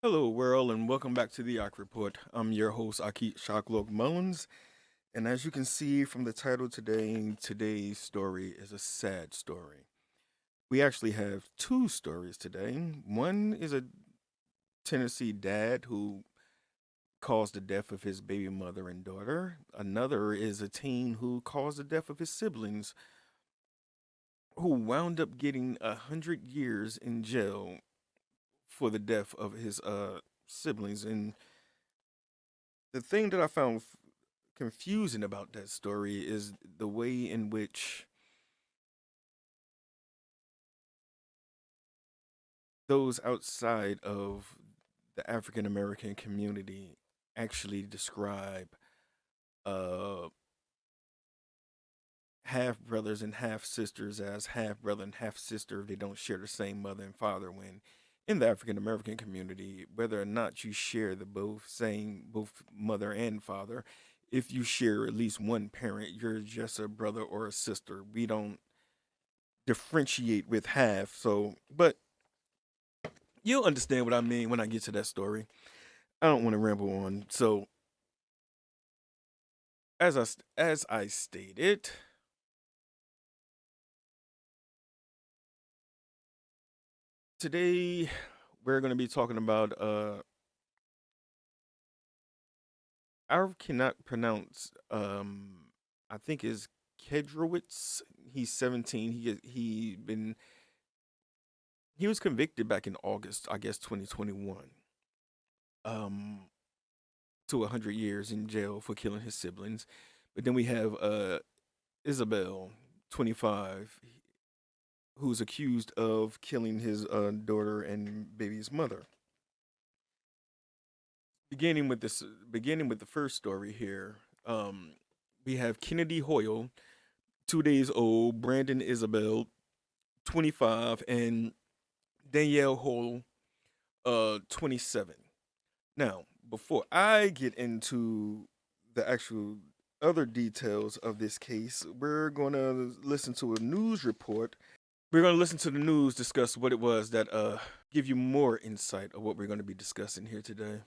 Hello, world, and welcome back to the Arc Report. I'm your host, Akit Shocklog Mullins, and as you can see from the title today, today's story is a sad story. We actually have two stories today. One is a Tennessee dad who caused the death of his baby mother and daughter. Another is a teen who caused the death of his siblings, who wound up getting 100 years in jail for the death of his siblings. And the thing that I found confusing about that story is the way in which those outside of the African American community actually describe uh half brothers and half sisters as half brother and half sister if they don't share the same mother and father, when in the African American community, whether or not you share the both mother and father, if you share at least one parent, you're just a brother or a sister. We don't differentiate with half. So, but you'll understand what I mean when I get to that story. I don't want to ramble on. So, as I stated, today we're going to be talking about I cannot pronounce I think is Kedrowitz. He's 17. He was convicted back in August, I guess 2021. Um to 100 years in jail for killing his siblings. But then we have Isabel, 25, who's accused of killing his daughter and baby's mother. Beginning with the first story here, we have Kennedy Hoyle, 2 days old, Brandon Isabel, 25, and Danielle Hoyle, 27. Now, before I get into the actual other details of this case, we're going to listen to a news report. We're going to listen to the news discuss what it was that give you more insight of what we're going to be discussing here today.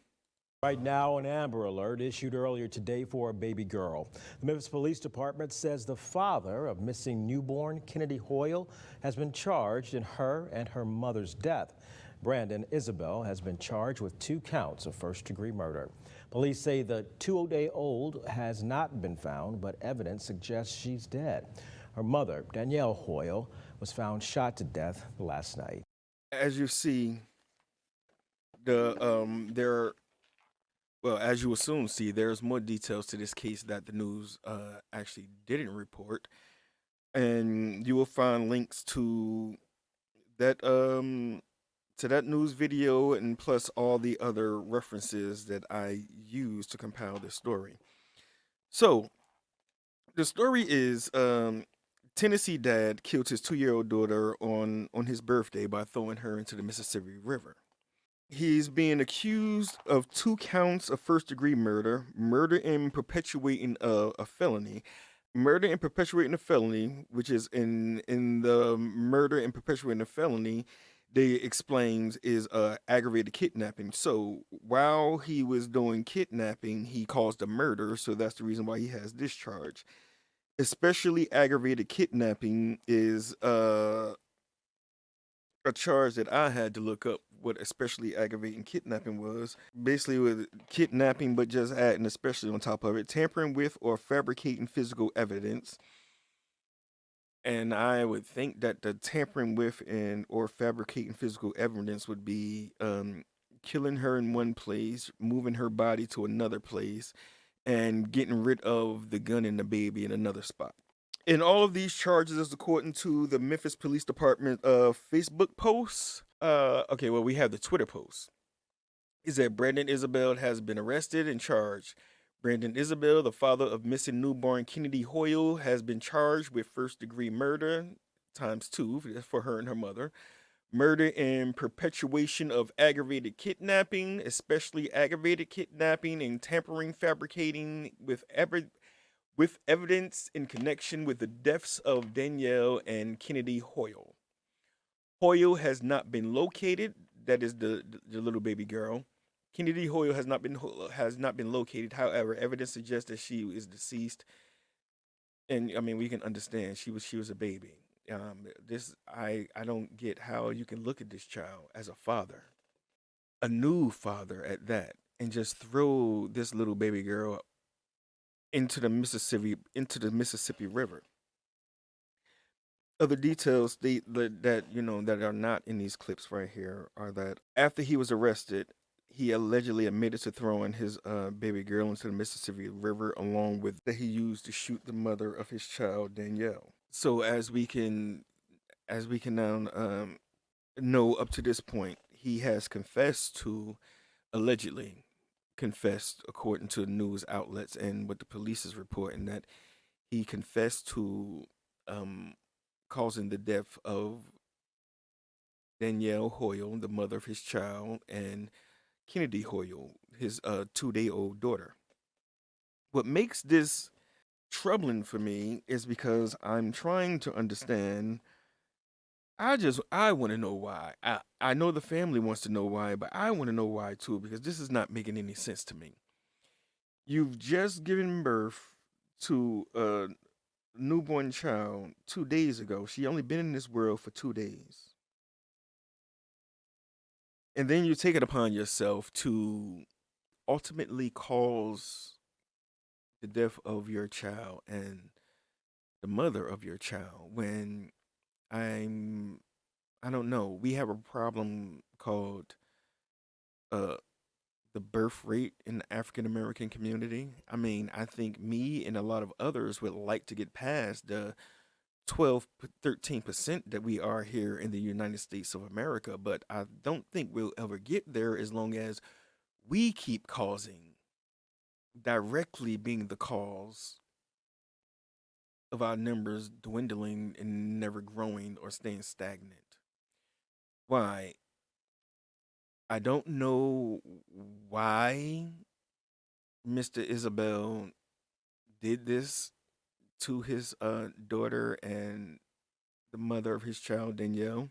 Right now, an Amber Alert issued earlier today for a baby girl. The Memphis Police Department says the father of missing newborn Kennedy Hoyle has been charged in her and her mother's death. Brandon Isabel has been charged with 2 counts of first-degree murder. Police say the 2-day-old has not been found, but evidence suggests she's dead. Her mother, Danielle Hoyle, was found shot to death last night. As you see, there, well, as you will soon see, there's more details to this case that the news actually didn't report, and you will find links that um to that news video, and plus all the other references that I used to compile this story. So the story is Tennessee dad killed his 2-year-old daughter on his birthday by throwing her into the Mississippi River. He's being accused of 2 counts of first degree murder, murder and perpetuating a felony. Murder and perpetuating a felony, which is in the murder and perpetuating a felony, they explains is aggravated kidnapping. So while he was doing kidnapping, he caused a murder, so that's the reason why he has this charge. Especially aggravated kidnapping is a charge that I had to look up what especially aggravating kidnapping was. Basically, with kidnapping, but just adding especially on top of it, tampering with or fabricating physical evidence. And I would think that the tampering with and or fabricating physical evidence would be killing her in one place, moving her body to another place, and getting rid of the gun and the baby in another spot. In all of these charges, according to the Memphis Police Department Facebook posts, okay, well, we have the Twitter post. Is that Brandon Isabel has been arrested and charged. Brandon Isabel, the father of missing newborn Kennedy Hoyle, has been charged with first degree murder times 2 for her and her mother. Murder and perpetuation of aggravated kidnapping, especially aggravated kidnapping and tampering, fabricating with evidence in connection with the deaths of Danielle and Kennedy Hoyle. Hoyle has not been located. that is the little baby girl. Kennedy Hoyle has not been located. However, evidence suggests that she is deceased, and I mean we can understand she was a baby. This I don't get how you can look at this child as a father, a new father at that, and just throw this little baby girl into the Mississippi River. Other details that are not in these clips right here are that after he was arrested, he allegedly admitted to throwing his baby girl into the Mississippi River, along with that he used to shoot the mother of his child, Danielle. So as we can now know, up to this point, he has confessed to, allegedly confessed, according to news outlets and what the police is reporting, that he confessed to um, causing the death of Danielle Hoyle, the mother of his child, and Kennedy Hoyle, his 2-day-old daughter. What makes this troubling for me is because I'm trying to understand. I want to know why. I know the family wants to know why, but I want to know why too, because this is not making any sense to me. You've just given birth to a newborn child 2 days ago. She only been in this world for 2 days. And then you take it upon yourself to ultimately cause the death of your child and the mother of your child when I'm I don't know. We have a problem called uh the birth rate in the African American community. I mean, I think me and a lot of others would like to get past the 13% that we are here in the United States of America, but I don't think we'll ever get there as long as we keep causing, directly being the cause of our numbers dwindling and never growing or staying stagnant. Why? I don't know why Mr. Isabel did this to his daughter and the mother of his child, Danielle.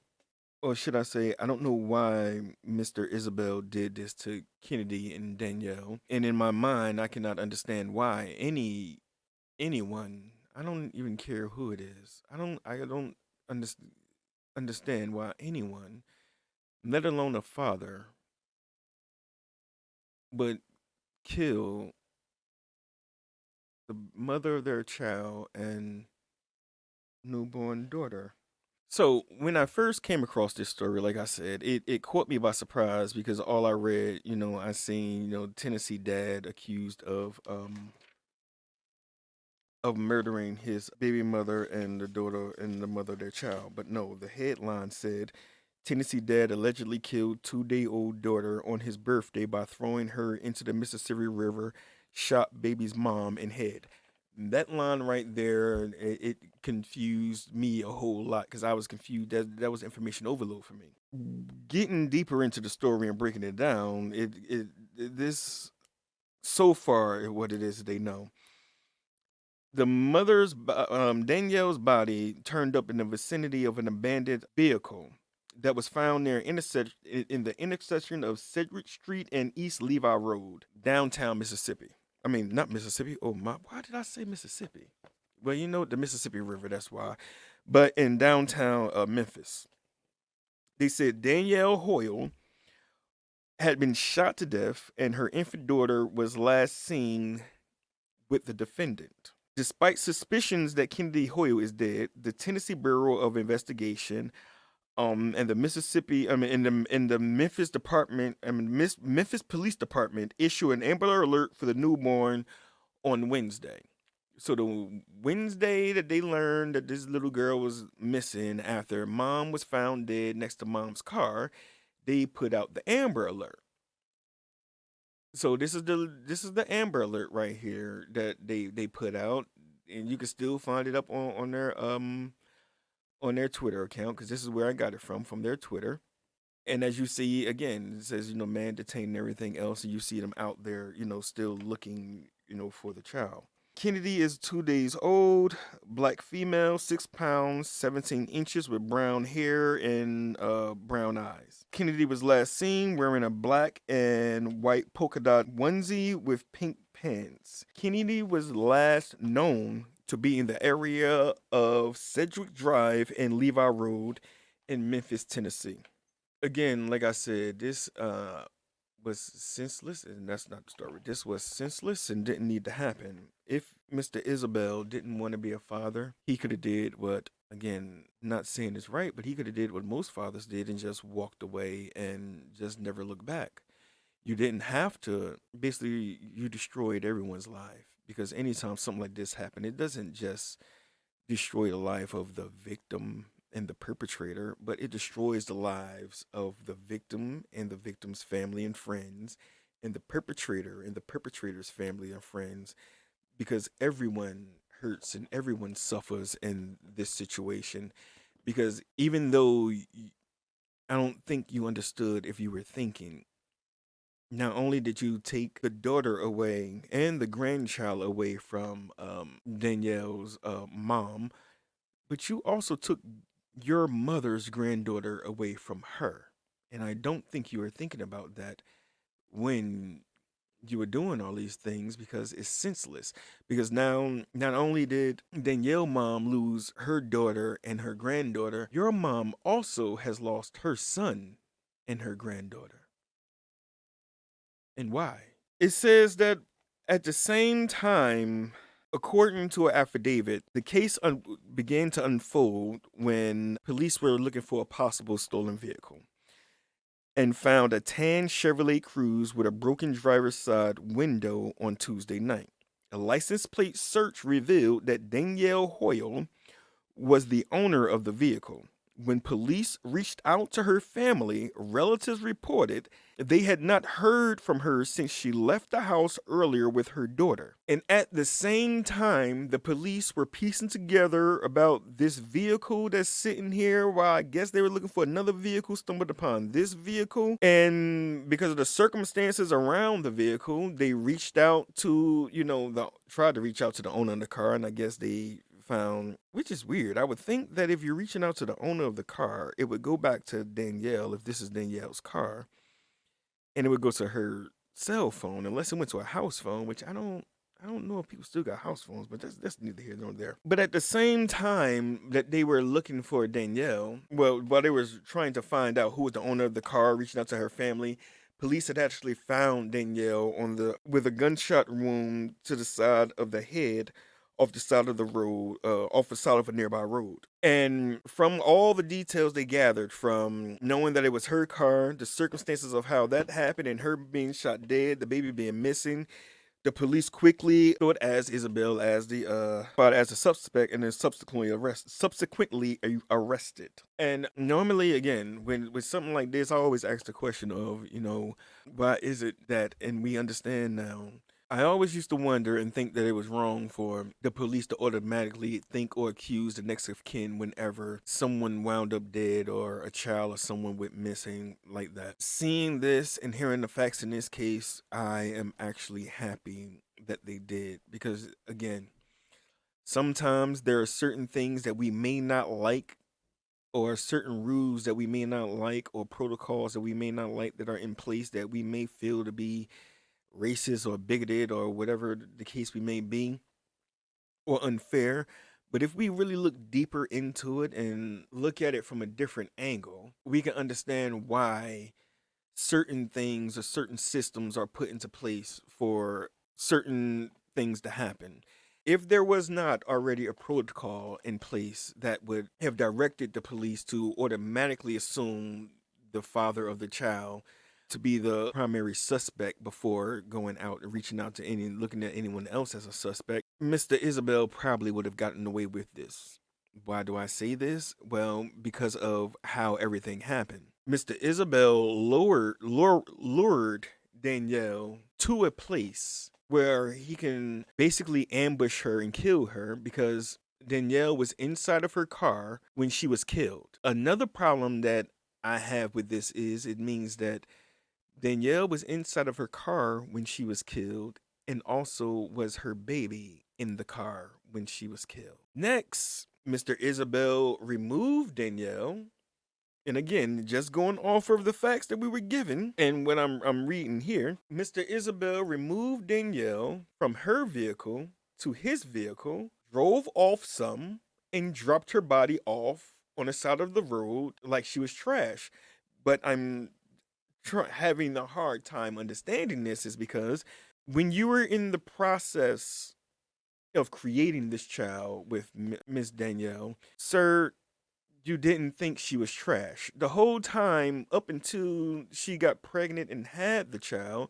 Or should I say, I don't know why Mr. Isabel did this to Kennedy and Danielle. And in my mind, I cannot understand why anyone, I don't even care who it is. I don't understand why anyone, let alone a father, would kill the mother of their child and newborn daughter. So when I first came across this story, like I said, it caught me by surprise because all I read, I seen, Tennessee dad accused of murdering his baby mother and the daughter and the mother of their child. But no, the headline said Tennessee dad allegedly killed 2-day-old daughter on his birthday by throwing her into the Mississippi River, shot baby's mom in head. That line right there, it confused me a whole lot because I was confused. That was information overload for me. Getting deeper into the story and breaking it down, this so far what it is they know. The Danielle's body turned up in the vicinity of an abandoned vehicle that was found near in the intersection of Cedric Street and East Levi Road, downtown Mississippi. I mean, not Mississippi. Oh my! Why did I say Mississippi? Well, the Mississippi River. That's why. But in downtown Memphis, they said Danielle Hoyle had been shot to death, and her infant daughter was last seen with the defendant. Despite suspicions that Kennedy Hoyle is dead, the Tennessee Bureau of Investigation, and the Mississippi, I mean, in the Memphis Department, Memphis Police Department issued an Amber Alert for the newborn on Wednesday. So the Wednesday that they learned that this little girl was missing after mom was found dead next to mom's car, they put out the Amber Alert. So this is the Amber Alert right here that they put out, and you can still find it up on their Twitter account because this is where I got it from their Twitter. And as you see again, it says man detained and everything else, and you see them out there, still looking, for the child. Kennedy is 2 days old, black female, 6 pounds, 17 inches with brown hair and brown eyes. Kennedy was last seen wearing a black and white polka dot onesie with pink pants. Kennedy was last known to be in the area of Sedgwick Drive and Levi Road in Memphis, Tennessee. Again, like I said, this was senseless, and that's not the story. This was senseless and didn't need to happen. If Mr. Isabel didn't want to be a father, he could have did what, again, not saying it's right, but he could have did what most fathers did and just walked away and just never looked back. You didn't have to. Basically, you destroyed everyone's life, because anytime something like this happened, it doesn't just destroy the life of the victim and the perpetrator, but it destroys the lives of the victim and the victim's family and friends, and the perpetrator and the perpetrator's family and friends, because everyone hurts and everyone suffers in this situation. Because even though I don't think you understood if you were thinking, not only did you take the daughter away and the grandchild away from Danielle's mom, but you also took your mother's granddaughter away from her. And I don't think you were thinking about that when you were doing all these things, because it's senseless. Because now, not only did Danielle mom lose her daughter and her granddaughter, your mom also has lost her son and her granddaughter. And why? It says that at the same time, according to an affidavit, the case began to unfold when police were looking for a possible stolen vehicle and found a tan Chevrolet Cruze with a broken driver's side window on Tuesday night. A license plate search revealed that Danielle Hoyle was the owner of the vehicle. When police reached out to her family, relatives reported they had not heard from her since she left the house earlier with her daughter. And at the same time, the police were piecing together about this vehicle that's sitting here, while I guess they were looking for another vehicle, stumbled upon this vehicle. And because of the circumstances around the vehicle, they reached out to, tried to reach out to the owner of the car, and I guess they found, which is weird. I would think that if you're reaching out to the owner of the car, it would go back to Danielle if this is Danielle's car, and it would go to her cell phone, unless it went to a house phone, which I don't know if people still got house phones, but that's neither here nor there. But at the same time that they were looking for Danielle, well, while they were trying to find out who was the owner of the car, reaching out to her family, police had actually found Danielle with a gunshot wound to the side of the head, off the side of the road, off the side of a nearby road. And from all the details they gathered, from knowing that it was her car, the circumstances of how that happened, and her being shot dead, the baby being missing, the police quickly thought as Isabel as the suspect, and then subsequently arrested. And normally, again, when with something like this, I always ask the question of, why is it that, and we understand now. I always used to wonder and think that it was wrong for the police to automatically think or accuse the next of kin whenever someone wound up dead, or a child or someone went missing like that. Seeing this and hearing the facts in this case, I am actually happy that they did, because, again, sometimes there are certain things that we may not like, or certain rules that we may not like, or protocols that we may not like that are in place that we may feel to be racist or bigoted or whatever the case we may be, or unfair. But if we really look deeper into it and look at it from a different angle, we can understand why certain things or certain systems are put into place for certain things to happen. If there was not already a protocol in place that would have directed the police to automatically assume the father of the child to be the primary suspect before going out and reaching out to looking at anyone else as a suspect, Mr. Isabel probably would have gotten away with this. Why do I say this? Well, because of how everything happened. Mr. Isabel lured Danielle to a place where he can basically ambush her and kill her, because Danielle was inside of her car when she was killed. Another problem that I have with this is it means that Danielle was inside of her car when she was killed, and also was her baby in the car when she was killed. Next, Mr. Isabel removed Danielle. And again, just going off of the facts that we were given and what I'm reading here, Mr. Isabel removed Danielle from her vehicle to his vehicle, drove off some, and dropped her body off on the side of the road like she was trash. But I'm having a hard time understanding this is because when you were in the process of creating this child with Miss Danielle, sir, you didn't think she was trash. The whole time up until she got pregnant and had the child,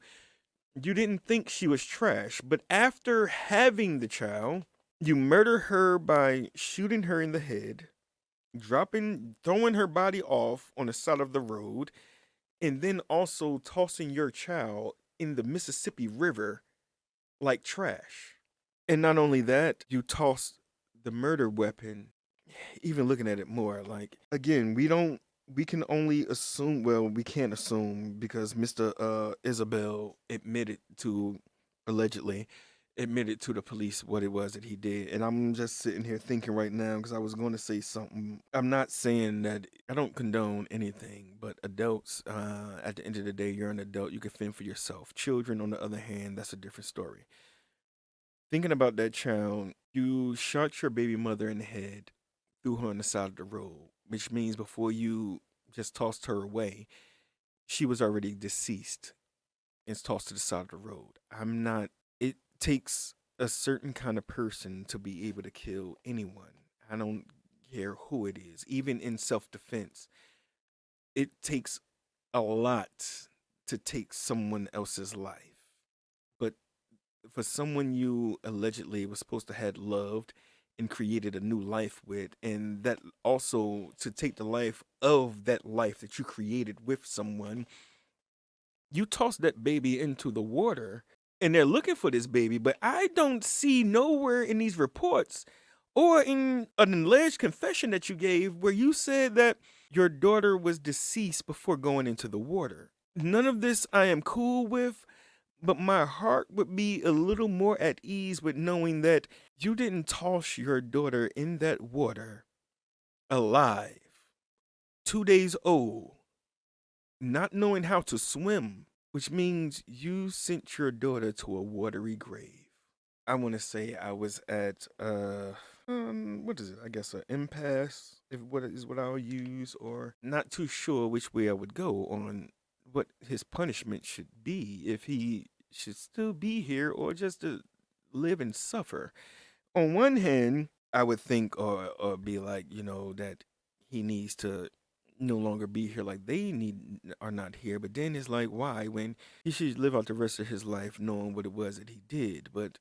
you didn't think she was trash. But after having the child, you murder her by shooting her in the head, throwing her body off on the side of the road, and then also tossing your child in the Mississippi River like trash. And not only that, you toss the murder weapon. Even looking at it more, like, again, we can only assume, well, we can't assume because Mr. Isabel allegedly admitted to the police what it was that he did. And I'm just sitting here thinking right now because I was going to say something. I'm not saying that I don't condone anything, but adults, at the end of the day, you're an adult. You can fend for yourself. Children, on the other hand, that's a different story. Thinking about that child, you shot your baby mother in the head, threw her on the side of the road, which means before you just tossed her away, she was already deceased and tossed to the side of the road. It takes a certain kind of person to be able to kill anyone. I don't care who it is, even in self defense. It takes a lot to take someone else's life. But for someone you allegedly was supposed to have loved and created a new life with, and that also to take the life of that life that you created with someone, you toss that baby into the water and they're looking for this baby, but I don't see nowhere in these reports or in an alleged confession that you gave where you said that your daughter was deceased before going into the water. None of this I am cool with, but my heart would be a little more at ease with knowing that you didn't toss your daughter in that water alive, 2 days old, not knowing how to swim, which means you sent your daughter to a watery grave. I want to say I was at what is it? I guess an impasse, if what is what I'll use, or not too sure which way I would go on what his punishment should be, if he should still be here or just to live and suffer. On one hand, I would think or be like, that he needs to no longer be here, like are not here. But then it's like, why, when he should live out the rest of his life knowing what it was that he did? But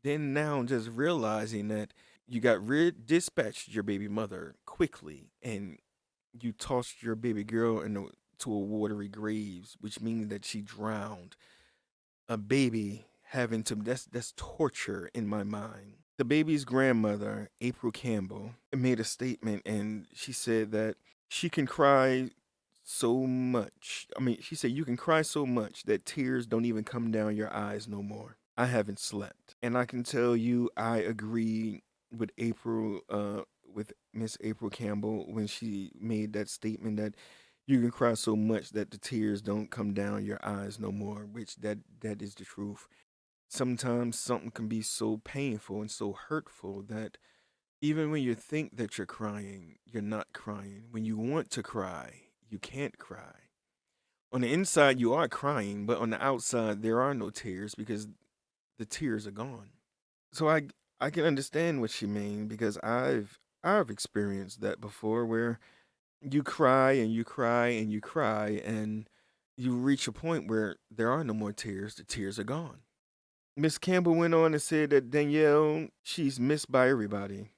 then now just realizing that you dispatched your baby mother quickly and you tossed your baby girl to a watery graves, which means that she drowned. A baby having to that's torture in my mind. The baby's grandmother, April Campbell, made a statement and she said that she can cry so much. I mean, she said you can cry so much that tears don't even come down your eyes no more. I haven't slept. And I can tell you I agree with with Miss April Campbell when she made that statement that you can cry so much that the tears don't come down your eyes no more, which that is the truth. Sometimes something can be so painful and so hurtful that even when you think that you're crying, you're not crying. When you want to cry, you can't cry. On the inside, you are crying, but on the outside, there are no tears because the tears are gone. So I can understand what she means because I've experienced that before where you cry and you cry and you cry and you reach a point where there are no more tears. The tears are gone. Miss Campbell went on and said that Danielle, she's missed by everybody.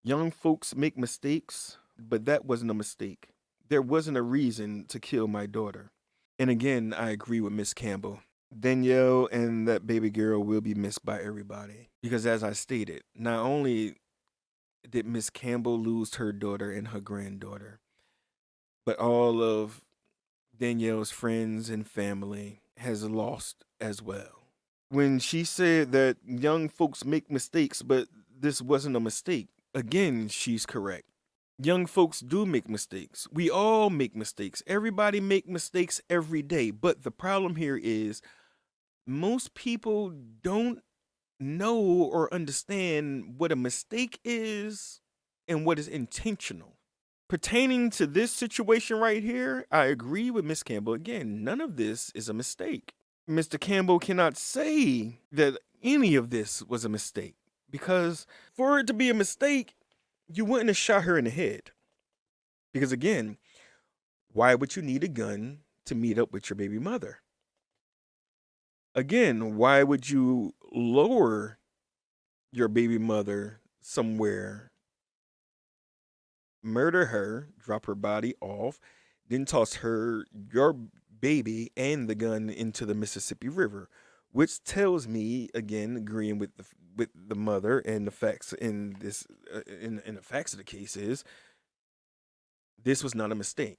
Young folks make mistakes, but that wasn't a mistake. There wasn't a reason to kill my daughter. And again, I agree with Miss Campbell. Danielle and that baby girl will be missed by everybody. Because as I stated, not only did Miss Campbell lose her daughter and her granddaughter, but all of Danielle's friends and family has lost as well. when she said that young folks make mistakes, but this wasn't a mistake. Again, she's correct. Young folks do make mistakes. We all make mistakes. Everybody make mistakes every day. But the problem here is most people don't know or understand what a mistake is and what is intentional. Pertaining to this situation right here, I agree with Miss Campbell. Again, none of this is a mistake. Mr. Campbell cannot say that any of this was a mistake because for it to be a mistake, you wouldn't have shot her in the head. Because again, why would you need a gun to meet up with your baby mother? Again, why would you lower your baby mother somewhere, murder her, drop her body off, then toss your baby and the gun into the Mississippi River, which tells me, again, agreeing with the mother and the facts in this in the facts of the case is this was not a mistake.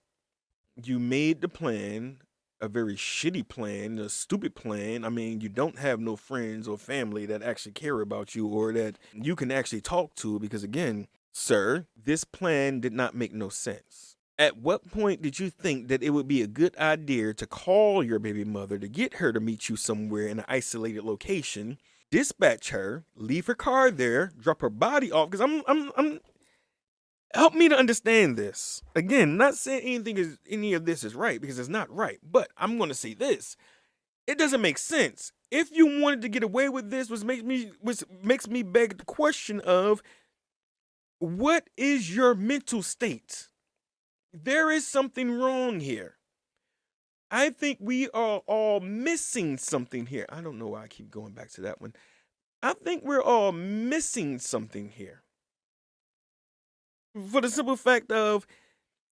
You made the plan, a very shitty plan, a stupid plan. I mean, you don't have no friends or family that actually care about you or that you can actually talk to because, again, sir, this plan did not make no sense. At what point did you think that it would be a good idea to call your baby mother to get her to meet you somewhere in an isolated location, dispatch her, leave her car there, drop her body off? Because I'm help me to understand this. Again, not saying any of this is right because it's not right, but I'm going to say this. It doesn't make sense. If you wanted to get away with this, which makes me beg the question of what is your mental state? There is something wrong here. I think we are all missing something here. I don't know why I keep going back to that one. I think we're all missing something here. For the simple fact of,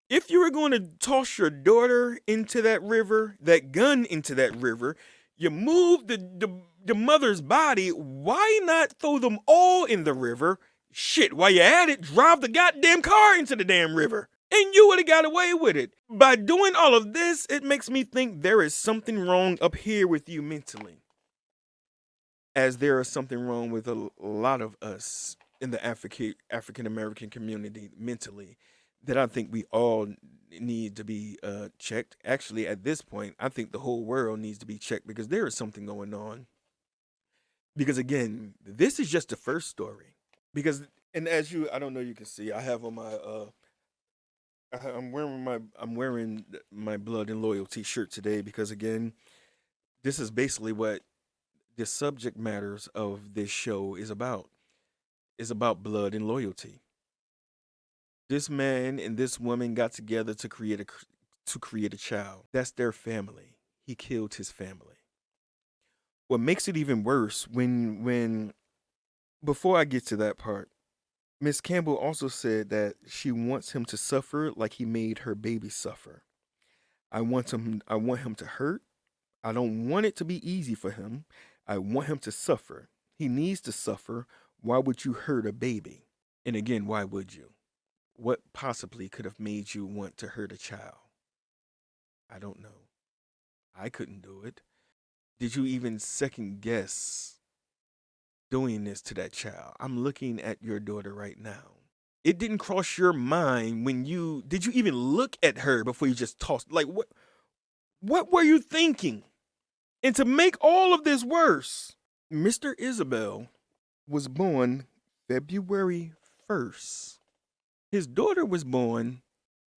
if you were going to toss your daughter into that river, that gun into that river, you move the mother's body, why not throw them all in the river? Shit, while you're at it, drive the goddamn car into the damn river. And you would have got away with it. By doing all of this, it makes me think there is something wrong up here with you mentally. As there is something wrong with a lot of us in the African American community mentally that I think we all need to be checked. Actually, at this point, I think the whole world needs to be checked because there is something going on. Because again, this is just the first story. Because, and as I don't know, you can see, I have on my I'm wearing my Blood and Loyalty shirt today because again, this is basically what the subject matters of this show is about. Is about blood and loyalty. This man and this woman got together to create a child. That's their family. He killed his family. What makes it even worse when before I get to that part, Miss Campbell also said that she wants him to suffer like he made her baby suffer. I want him to hurt. I don't want it to be easy for him. I want him to suffer. He needs to suffer. Why would you hurt a baby? And again, why would you? What possibly could have made you want to hurt a child? I don't know. I couldn't do it. Did you even second guess doing this to that child? I'm looking at your daughter right now. It didn't cross your mind did you even look at her before you just tossed? Like, what were you thinking? And to make all of this worse, Mr. Isabel was born February 1st. His daughter was born,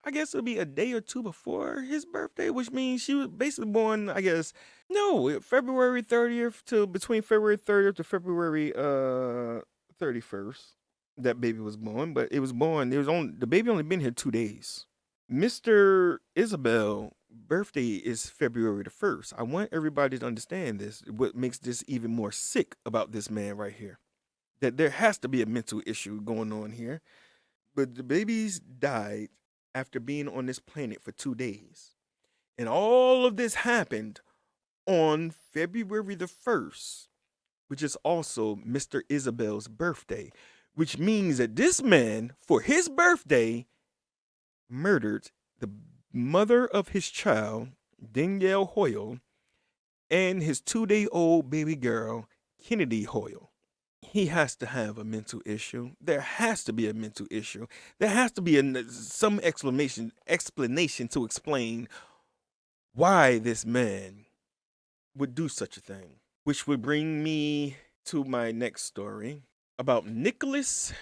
I guess it would be a day or two before his birthday, which means she was basically born, I guess, February 30th to between February 30th to February 31st. That baby was born, but the baby only been here 2 days. Mr. Isabel birthday is February the 1st. I want everybody to understand this. What makes this even more sick about this man right here, that there has to be a mental issue going on here. But the babies died after being on this planet for 2 days. And all of this happened on February the 1st, which is also Mr. Isabel's birthday, which means that this man, for his birthday, murdered the mother of his child, Danielle Hoyle, and his 2-day-old baby girl, Kennedy Hoyle. He has to have a mental issue. There has to be a mental issue. There has to be some explanation to explain why this man would do such a thing. Which would bring me to my next story about Nicholas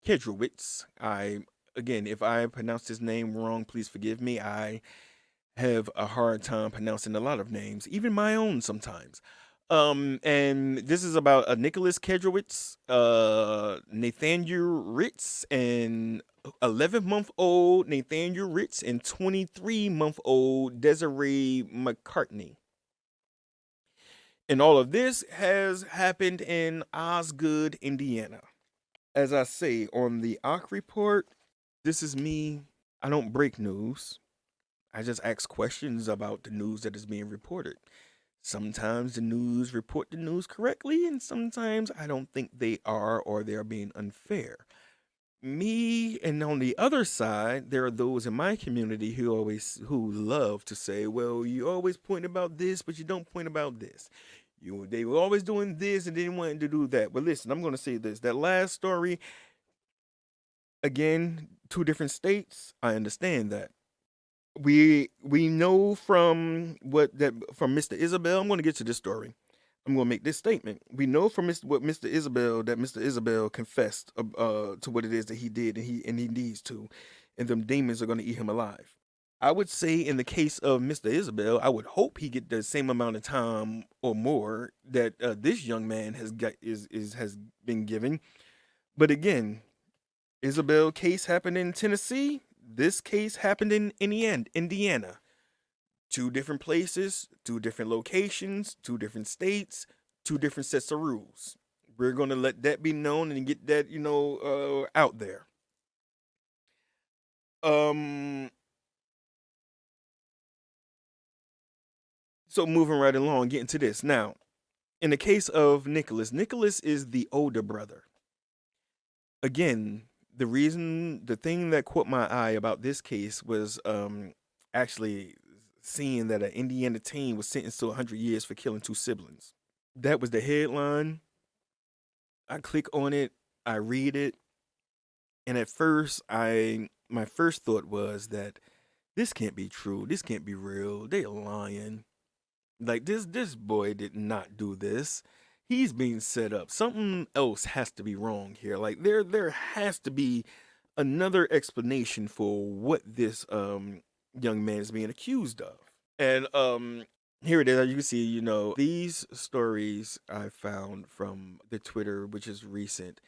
Kedrowitz. Again, if I pronounced his name wrong, please forgive me. I have a hard time pronouncing a lot of names, even my own sometimes. And this is about a Nicholas Kedrowitz, Nathaniel Ritz, and 11-month-old Nathaniel Ritz, and 23-month-old Desiree McCartney. And all of this has happened in Osgood, Indiana. As I say on the ARC report, this is me. I don't break news. I just ask questions about the news that is being reported. Sometimes the news report the news correctly, and sometimes I don't think they are, or they're being unfair. Me, and on the other side, there are those in my community who love to say, well, you always point about this, but you don't point about this. They were always doing this and they didn't want to do that. But listen, I'm going to say this. That last story, again, 2 different states. I understand that. We know from Mr. Isabel. I'm going to get to this story. I'm going to make this statement. We know from Mr. Isabel confessed to what it is that he did, and he needs to, and them demons are going to eat him alive. I would say in the case of Mr. Isabel, I would hope he get the same amount of time or more that this young man has been given. But again, Isabel case happened in Tennessee. This case happened in Indiana. 2 different places, 2 different locations, 2 different states, 2 different sets of rules. We're going to let that be known and get that, out there. So moving right along, getting to this. Now, in the case of Nicholas is the older brother. Again, the thing that caught my eye about this case was actually seeing that an Indiana teen was sentenced to 100 years for killing 2 siblings. That was the headline. I click on it, I read it, and at first my first thought was that this can't be true. This can't be real. They're lying. Like this boy did not do this. He's being set up. Something else has to be wrong here. Like there has to be another explanation for what this young man is being accused of. And here it is. As you can see, these stories I found from the Twitter, which is recent,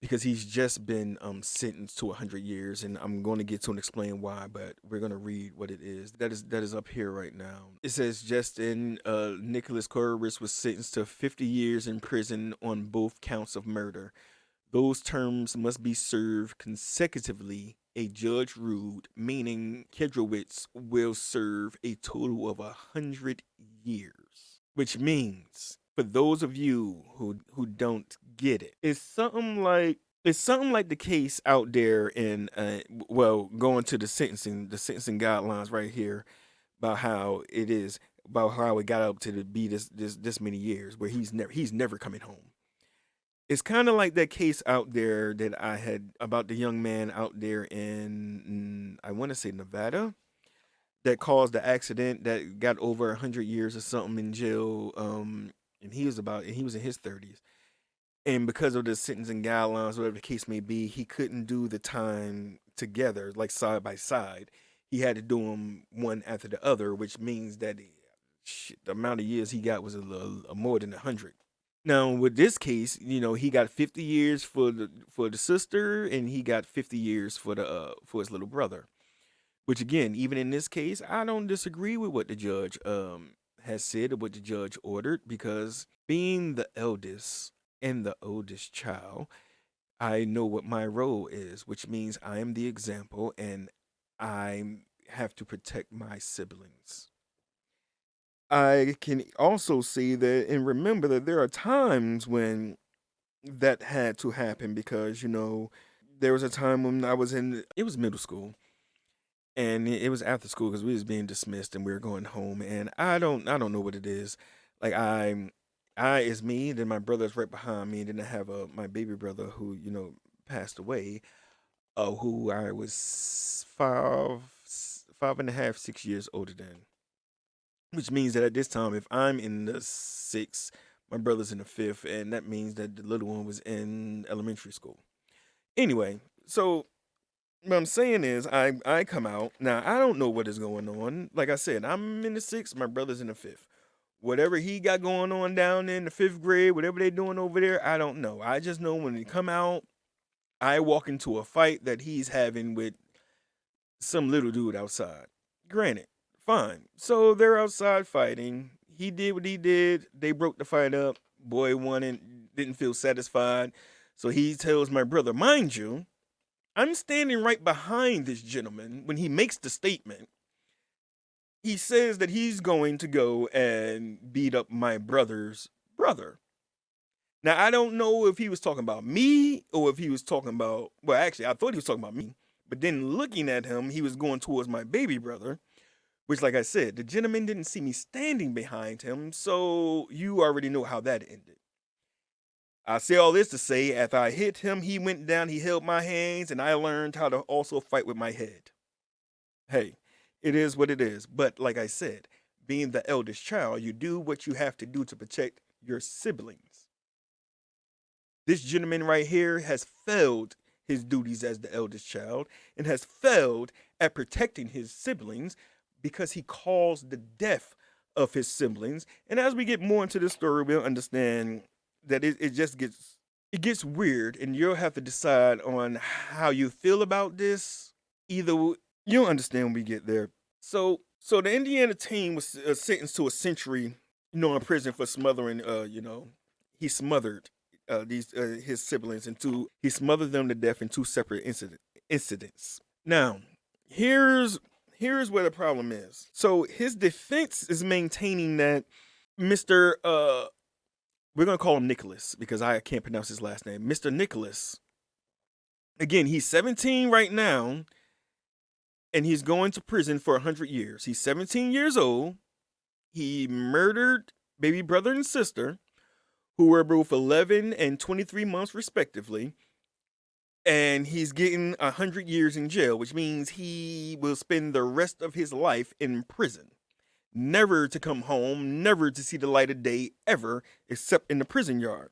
because he's just been sentenced to 100 years, and I'm going to get to and explain why, but we're going to read what it is. That is up here right now. It says Justin Nicholas Kedrowitz was sentenced to 50 years in prison on both counts of murder. Those terms must be served consecutively, a judge ruled, meaning Kedrowitz will serve a total of 100 years, which means, for those of you who don't get it, it's something like the case out there in going to the sentencing guidelines right here about how it got up to be this many years, where he's never coming home. It's kind of like that case out there that I had about the young man out there in, I want to say, Nevada, that caused the accident that got over 100 years or something in jail. And he was in his 30s. And because of the sentencing guidelines, whatever the case may be, he couldn't do the time together, like side by side. He had to do them one after the other, which means that the amount of years he got was more than 100. Now, with this case, he got 50 years for the sister, and he got 50 years for his little brother. Which, again, even in this case, I don't disagree with what the judge has said or what the judge ordered, because being the eldest and the oldest child, I know what my role is, which means I am the example, and I have to protect my siblings. I can also see that and remember that there are times when that had to happen, because there was a time when it was middle school, and it was after school because we was being dismissed and we were going home. And I don't know what it is. Like I is me. Then my brother's right behind me. And then I have my baby brother who passed away. Who I was 5.5, 6 years older than. Which means that at this time, if I'm in the sixth, my brother's in the fifth, and that means that the little one was in elementary school. Anyway, so what I'm saying is, I come out now. I don't know what is going on. Like I said, I'm in the sixth. My brother's in the fifth. Whatever he got going on down in the fifth grade, whatever they doing over there, I don't know. I just know when they come out, I walk into a fight that he's having with some little dude outside. Granted, fine. So they're outside fighting. He did what he did. They broke the fight up. Boy won and didn't feel satisfied. So he tells my brother, mind you, I'm standing right behind this gentleman when he makes the statement. He says that he's going to go and beat up my brother's brother. Now, I don't know if he was talking about me or if he was talking about, well, actually, I thought he was talking about me. But then looking at him, he was going towards my baby brother, which, like I said, the gentleman didn't see me standing behind him. So you already know how that ended. I say all this to say, after I hit him, he went down, he held my hands, and I learned how to also fight with my head. Hey, it is what it is. But like I said, being the eldest child, you do what you have to do to protect your siblings. This gentleman right here has failed his duties as the eldest child and has failed at protecting his siblings because he caused the death of his siblings. And as we get more into this story, we'll understand that it just gets weird, and you'll have to decide on how you feel about this. You'll understand when we get there. So the Indiana team was sentenced to a century, in prison for smothering. He smothered these his siblings he smothered them to death in two separate incidents. Now, here's where the problem is. So his defense is maintaining that Mr. We're gonna call him Nicholas because I can't pronounce his last name. Mr. Nicholas. Again, he's 17 right now, and he's going to prison for 100 years. He's 17 years old. He murdered baby brother and sister, who were both 11 and 23 months respectively. And he's getting 100 years in jail, which means he will spend the rest of his life in prison. Never to come home, never to see the light of day ever, except in the prison yard.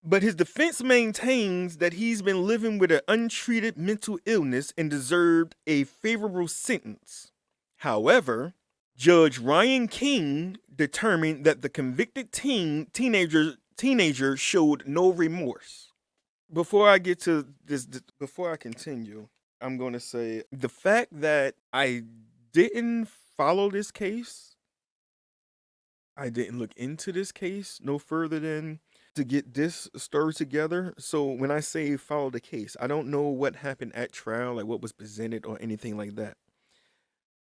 But his defense maintains that he's been living with an untreated mental illness and deserved a favorable sentence. However, Judge Ryan King determined that the convicted teenager showed no remorse. Before I get to this, before I continue, I'm going to say the fact that I didn't follow this case, I didn't look into this case no further than to get this story together. So when I say follow the case, I don't know what happened at trial, like what was presented or anything like that.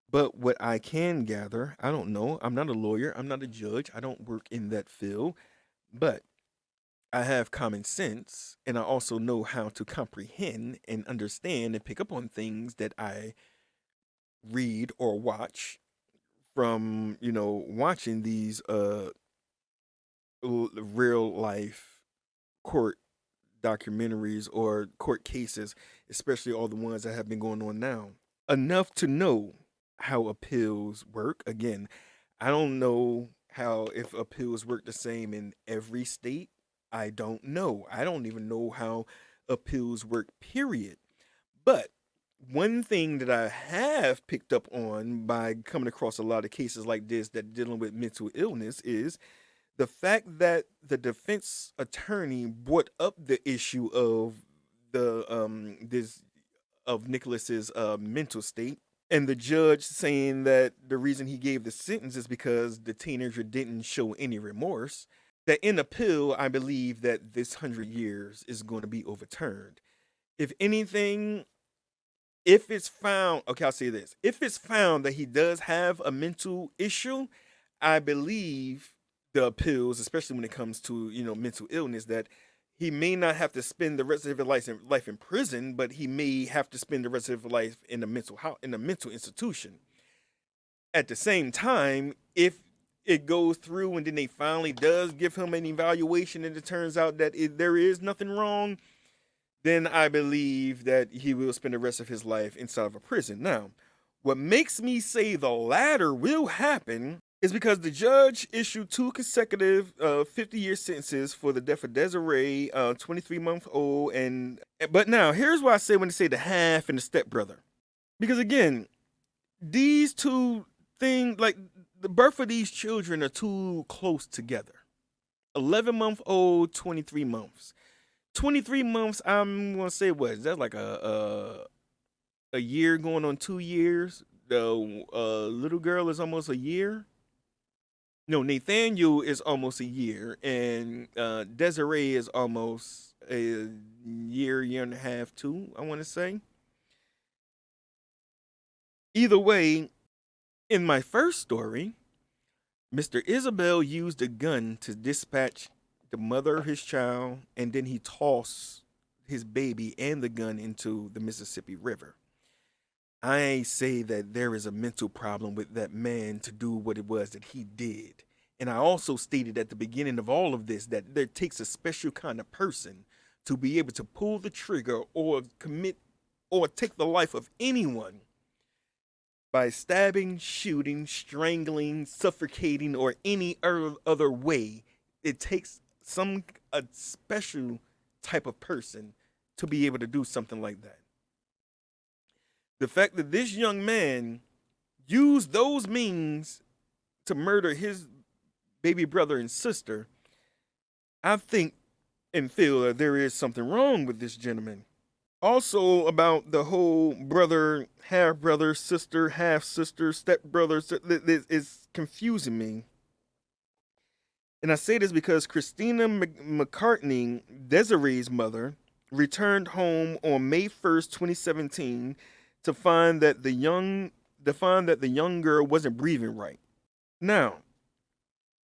But what I can gather, I don't know. I'm not a lawyer. I'm not a judge. I don't work in that field. But I have common sense, and I also know how to comprehend and understand and pick up on things that I read or watch from, watching these real life court documentaries or court cases, especially all the ones that have been going on now. Enough to know how appeals work. Again, I don't know if appeals work the same in every state. I don't know. I don't even know how appeals work, period. But one thing that I have picked up on by coming across a lot of cases like this that dealing with mental illness is the fact that the defense attorney brought up the issue of Nicholas's mental state, and the judge saying that the reason he gave the sentence is because the teenager didn't show any remorse. That in appeal, I believe that this 100 years is going to be overturned. If anything, if it's found, okay, I'll say this. If it's found that he does have a mental issue, I believe the appeals, especially when it comes to, mental illness, that he may not have to spend the rest of his life in prison, but he may have to spend the rest of his life in a mental institution. At the same time, if it goes through and then they finally does give him an evaluation and it turns out that there is nothing wrong, then I believe that he will spend the rest of his life inside of a prison. Now, what makes me say the latter will happen is because the judge issued 2 consecutive 50-year sentences for the death of Desiree, 23-month-old, but now here's why I say when they say the half and the stepbrother, because again, these two things, like the birth of these children, are too close together. 11-month-old, 23 months. 23 months, I'm gonna say what is that, like a year going on 2 years? The little girl is almost a year. No, Nathaniel is almost a year, and Desiree is almost a year and a half too, I want to say. Either way, in my first story, Mr. Isabel used a gun to dispatch the mother of his child, and then he tossed his baby and the gun into the Mississippi River. I say that there is a mental problem with that man to do what it was that he did. And I also stated at the beginning of all of this that there takes a special kind of person to be able to pull the trigger or commit or take the life of anyone by stabbing, shooting, strangling, suffocating, or any other way. It takes a special type of person to be able to do something like that. The fact that this young man used those means to murder his baby brother and sister, I think and feel that there is something wrong with this gentleman. Also, about the whole brother, half brother, sister, half sister, step brother, it's confusing me. And I say this because Christina McCartney, Desiree's mother, returned home on May 1st, 2017, to find that the young girl wasn't breathing right. Now,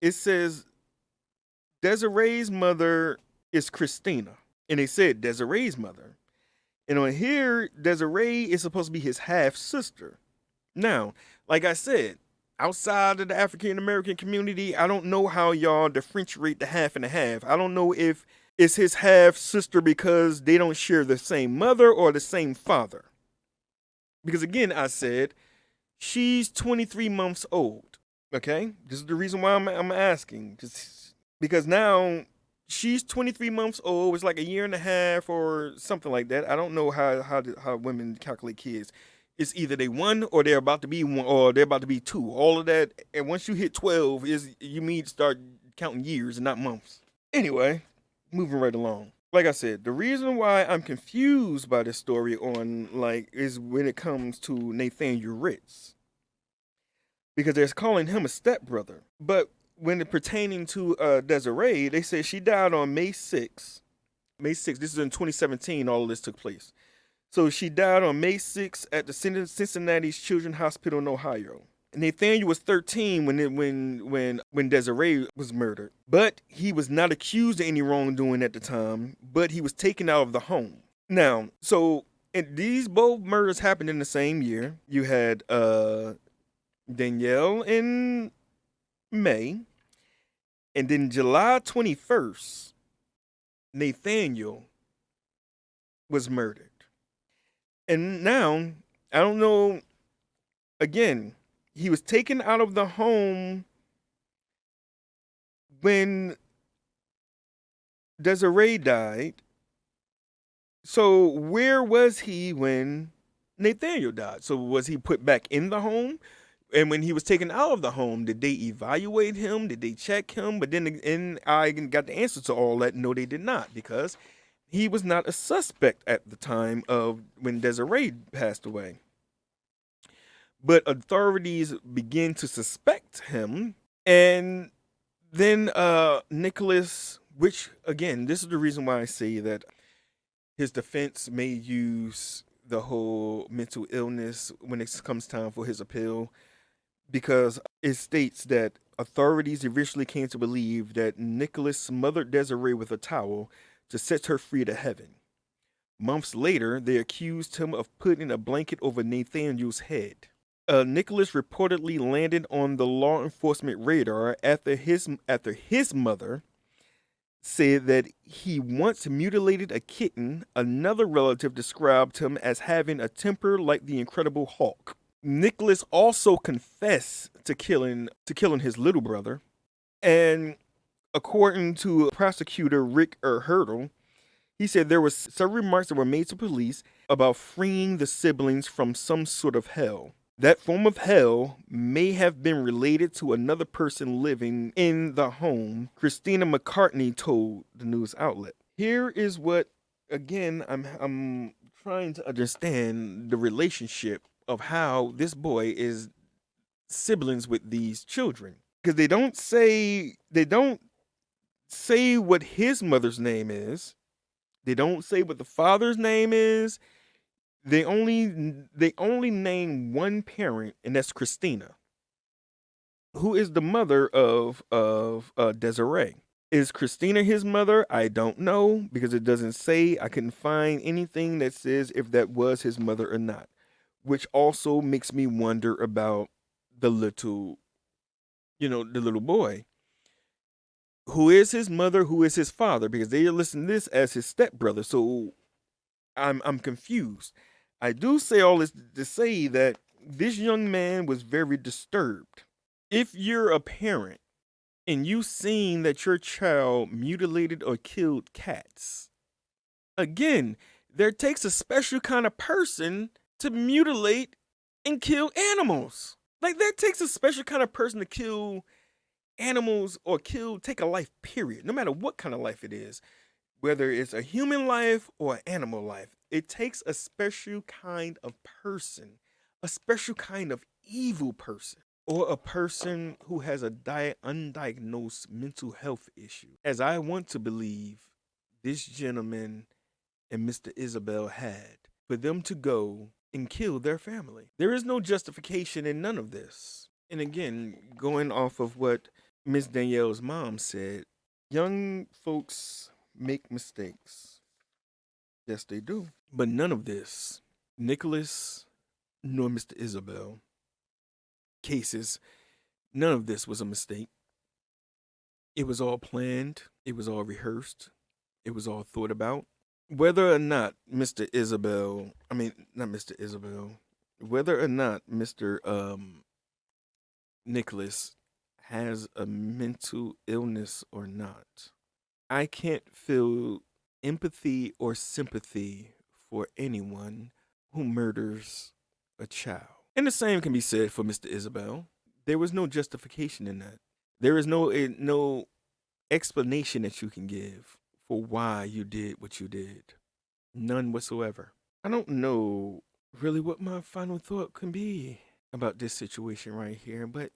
it says Desiree's mother is Christina, and they said Desiree's mother. And on here, Desiree is supposed to be his half sister. Now, like I said, outside of the African American community, I don't know how y'all differentiate the half and the half. I don't know if it's his half sister because they don't share the same mother or the same father. Because again, I said, she's 23 months old. Okay? This is the reason why I'm asking. Just because now she's 23 months old. It's like a year and a half or something like that. I don't know how women calculate kids. It's either they 1 or they're about to be 1 or they're about to be 2. All of that. And once you hit 12, you need to start counting years and not months. Anyway, moving right along. Like I said, the reason why I'm confused by this story is when it comes to Nathaniel Ritz. Because they're calling him a stepbrother. But when it pertaining to Desiree, they say she died on May 6th. May 6th, this is in 2017, all of this took place. So she died on May 6th at the Cincinnati Children's Hospital in Ohio. Nathaniel was 13 when Desiree was murdered, but he was not accused of any wrongdoing at the time, but he was taken out of the home. Now, and these both murders happened in the same year. You had Danielle in May, and then July 21st, Nathaniel was murdered. And now, I don't know, again, he was taken out of the home when Desiree died. So where was he when Nathaniel died? So was he put back in the home? And when he was taken out of the home, did they evaluate him? Did they check him? But then I got the answer to all that. No, they did not, because he was not a suspect at the time of when Desiree passed away. But authorities begin to suspect him. And then Nicholas, which again, this is the reason why I say that his defense may use the whole mental illness when it comes time for his appeal, because it states that authorities eventually came to believe that Nicholas smothered Desiree with a towel to set her free to heaven. Months later, they accused him of putting a blanket over Nathaniel's head. Nicholas reportedly landed on the law enforcement radar after his mother said that he once mutilated a kitten. Another relative described him as having a temper like the Incredible Hulk. Nicholas also confessed to killing his little brother, and according to prosecutor Rick Hurdle, he said there was several remarks that were made to police about freeing the siblings from some sort of hell. That form of hell may have been related to another person living in the home, Christina McCartney told the news outlet. Here is what, again, I'm trying to understand the relationship of how this boy is siblings with these children. Because they don't say what his mother's name is. They don't say what the father's name is. They only name one parent, and that's Christina, who is the mother of Desiree. Is Christina his mother? I don't know, because it doesn't say. I couldn't find anything that says if that was his mother or not, which also makes me wonder about the little boy. Who is his mother? Who is his father? Because they are listing this as his stepbrother. So I'm confused. I do say all this to say that this young man was very disturbed. If you're a parent and you've seen that your child mutilated or killed cats, again, there takes a special kind of person to mutilate and kill animals. Like, that takes a special kind of person to kill animals or take a life, period, no matter what kind of life it is, whether it's a human life or an animal life. It takes a special kind of person, a special kind of evil person, or a person who has a undiagnosed mental health issue, as I want to believe this gentleman and Mr. Isabel had, for them to go and kill their family. There is no justification in none of this. And again, going off of what Miss Danielle's mom said, young folks make mistakes. Yes, they do. But none of this, Nicholas nor Mr. Isabel cases, none of this was a mistake. It was all planned. It was all rehearsed. It was all thought about. Whether or not Mr. Nicholas has a mental illness or not, I can't feel empathy or sympathy for anyone who murders a child. And the same can be said for Mr. Isabel. There was no justification in that. There is no explanation that you can give for why you did what you did. None whatsoever. I don't know really what my final thought can be about this situation right here, but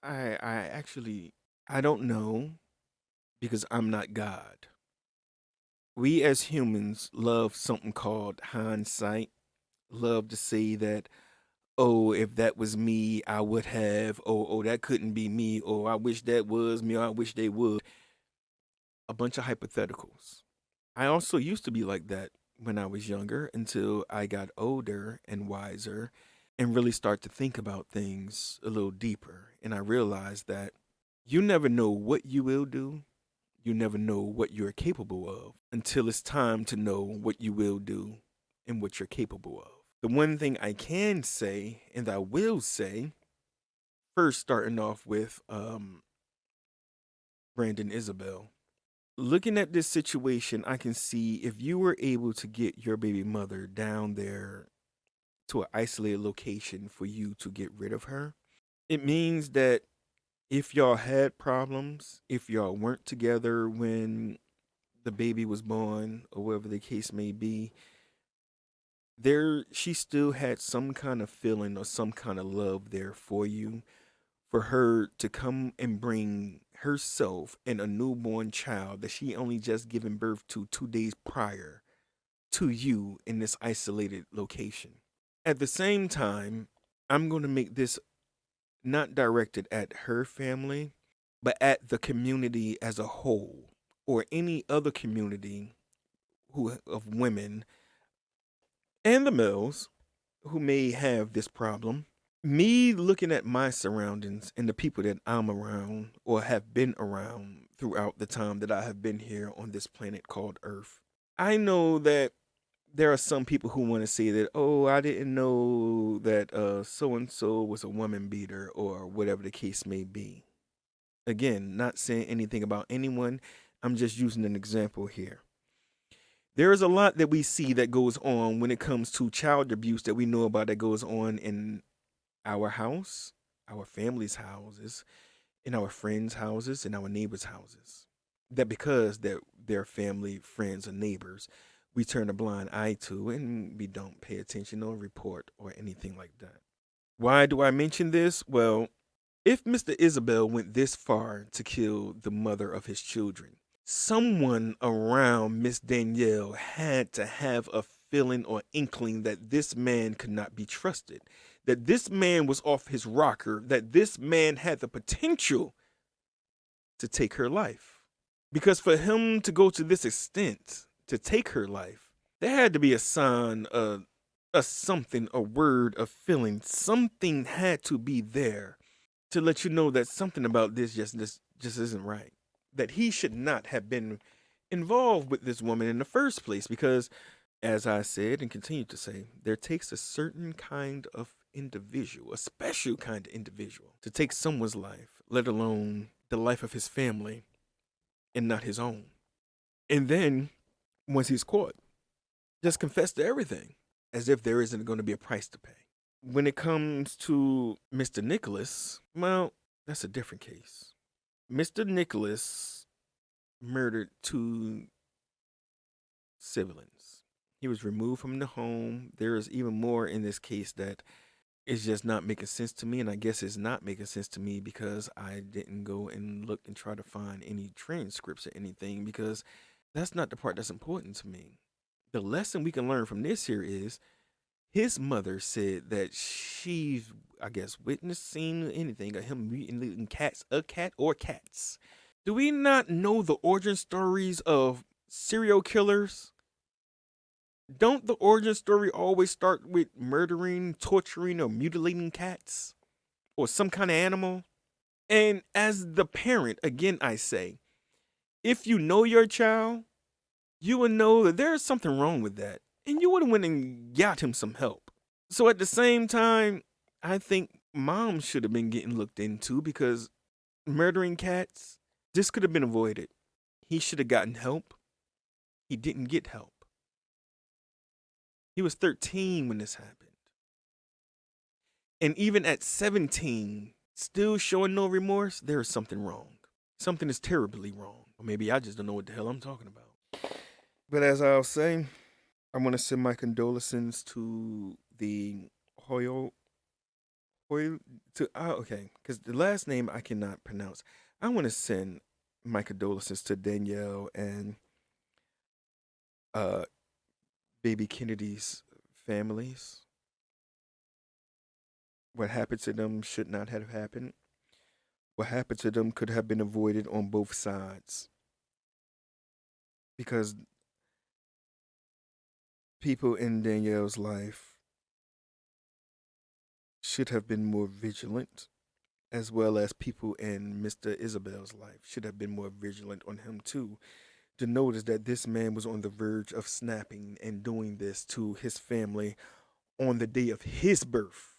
I don't know, because I'm not God. We as humans love something called hindsight. Love to say that, oh, if that was me, I would have, oh, that couldn't be me, or I wish that was me, or I wish they would. A bunch of hypotheticals. I also used to be like that when I was younger, until I got older and wiser and really start to think about things a little deeper. And I realized that you never know what you will do. You never know what you're capable of until it's time to know what you will do and what you're capable of. The one thing I can say, and I will say, first starting off with Brandon Isabel. Looking at this situation, I can see if you were able to get your baby mother down there to an isolated location for you to get rid of her, it means that if y'all had problems, if y'all weren't together when the baby was born, or whatever the case may be, she still had some kind of feeling or some kind of love there for you, for her to come and bring herself and a newborn child that she only just given birth to 2 days prior to you in this isolated location. At the same time, I'm going to make this not directed at her family, but at the community as a whole, or any other community of women and the males who may have this problem. Me looking at my surroundings and the people that I'm around or have been around throughout the time that I have been here on this planet called Earth, I know that there are some people who want to say that, oh, I didn't know that so and so was a woman beater or whatever the case may be. Again, not saying anything about anyone. I'm just using an example here. There is a lot that we see that goes on when it comes to child abuse that we know about that goes on in our house, our family's houses, in our friends' houses, in our neighbors' houses. That because they're family, friends, or neighbors, we turn a blind eye to and we don't pay attention or report or anything like that. Why do I mention this? Well, if Mr. Isabel went this far to kill the mother of his children, someone around Miss Danielle had to have a feeling or inkling that this man could not be trusted, that this man was off his rocker, that this man had the potential to take her life. Because for him to go to this extent to take her life, there had to be a sign, a something, a word, a feeling. Something had to be there to let you know that something about this just isn't right. That he should not have been involved with this woman in the first place because, as I said and continue to say, there takes a certain kind of individual, a special kind of individual, to take someone's life, let alone the life of his family and not his own. And then, once he's caught, just confess to everything as if there isn't going to be a price to pay. When it comes to Mr. Nicholas, well, that's a different case. Mr. Nicholas murdered two siblings. He was removed from the home. There is even more in this case that is just not making sense to me. And I guess it's not making sense to me because I didn't go and look and try to find any transcripts or anything because that's not the part that's important to me. The lesson we can learn from this here is his mother said that she's, I guess, witnessed, seen anything of him mutilating cats, a cat or cats. Do we not know the origin stories of serial killers? Don't the origin story always start with murdering, torturing, or mutilating cats? Or some kind of animal? And as the parent, again, I say, if you know your child, you would know that there is something wrong with that. And you would have went and got him some help. So at the same time, I think mom should have been getting looked into because murdering cats, this could have been avoided. He should have gotten help. He didn't get help. He was 13 when this happened. And even at 17, still showing no remorse, there is something wrong. Something is terribly wrong. Or maybe I just don't know what the hell I'm talking about. But as I was saying, I want to send my condolences to the Hoyle. Okay, because the last name I cannot pronounce. I want to send my condolences to Danielle and uh, baby Kennedy's families. What happened to them should not have happened. What happened to them could have been avoided on both sides. Because people in Danielle's life should have been more vigilant, as well as people in Mr. Isabel's life should have been more vigilant on him too, to notice that this man was on the verge of snapping and doing this to his family on the day of his birth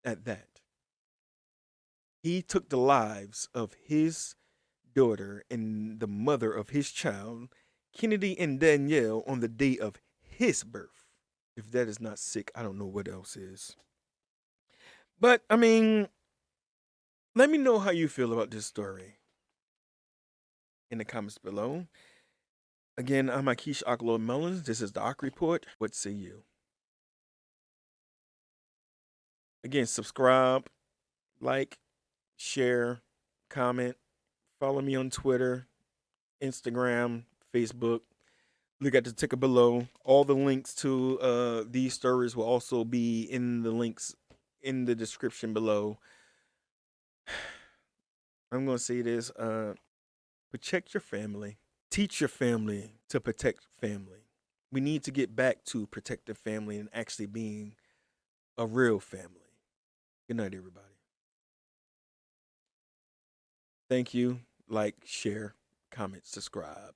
at that. He took the lives of his daughter and the mother of his child, Kennedy and Danielle, on the day of his birth. If that is not sick, I don't know what else is. But, I mean, let me know how you feel about this story in the comments below. Again, I'm Akish Aklo Mullins. This is the Ak Report. What say you? Again, subscribe, like, share, comment, follow me on Twitter, Instagram, Facebook. Look at the ticker below. All the links to these stories will also be in the links in the description below. I'm going to say this. Protect your family. Teach your family to protect family. We need to get back to protecting family and actually being a real family. Good night, everybody. Thank you. Like, share, comment, subscribe.